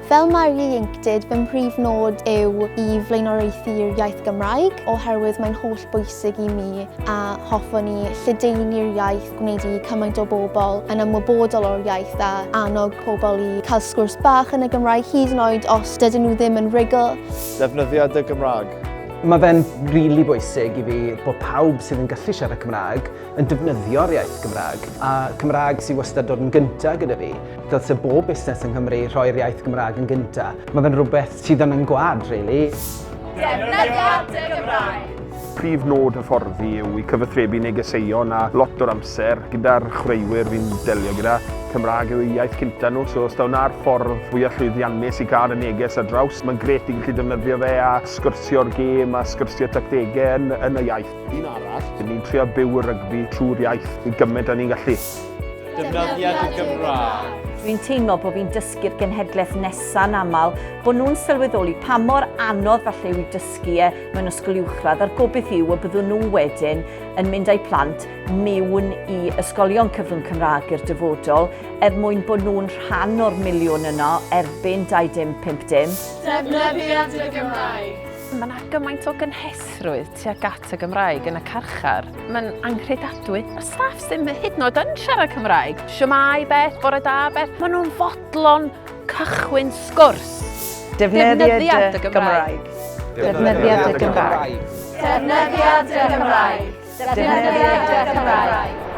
Fel mae'r ieuenctid, fe'n prif nod yw i flaenoriaethu'r iaith Gymraeg, oherwydd mae'n holl bwysig i mi a hoffwn ni lledaenu'r iaith, gwneud i cymaint o bobl yn ymwybodol o'r iaith a annog pobl i cael sgwrs bach yn y Gymraeg, hyd yn oed os dydyn nhw ddim yn rigol. Defnyddia dy Gymraeg. Mae fe'n rili bwysig i fi bod pawb sydd yn gallu siarad Cymraeg yn defnyddio'r iaith Gymraeg. A Cymraeg sydd wastad dod yn gyntaf gyda fi. Dylse bob busnes yng Nghymru rhoi'r iaith Gymraeg yn gyntaf. Mae fe'n rhywbeth sydd yn gwad, rili. Defnyddia dy Gymraeg. Prif nod y ffordd fi yw i cyfathrebu negeseuon a lot o'r amser gyda'r chwaraewyr fi'n delio gyda. Cymraeg yw iaith cynta nhw, so os daw na'r ffordd fwyaf llwyddiannus i gael y neges ar draws, mae'n gret i gallu defnyddio fe a sgwrsio'r gêm a sgwrsio'r tactegau yn y iaith. Un arall. Ni'n trio byw y rygbi trwy'r iaith i gymaint a ni'n gallu. Defnyddia dy Gymraeg. Dwi'n teimlo bod fi'n dysgu'r genhedlaeth nesa'n aml, bod nhw'n sylweddoli pa mor anodd falle yw i dysgu mewn ysgol uwchradd, a'r gobeith yw y byddwn nhw wedyn yn mynd â'i plant mewn i ysgolion cyfrwng Cymraeg i'r dyfodol, mwyn bod nhw'n rhan o'r miliwn yno erbyn 2050. Defnyddia dy Gymraeg. Mae yna gymaint o gynhesrwydd tuag at y Gymraeg yn y carchar. Mae'n anghredadwy. Mae'r staff sy'n hyd yn oed yn siarad Cymraeg. Siwmai beth, bore da beth. Maen nhw'n fodlon cychwyn sgwrs. Defnyddia dy Gymraeg. Defnyddia dy Gymraeg. Defnyddia dy Gymraeg. Defnyddia dy Gymraeg.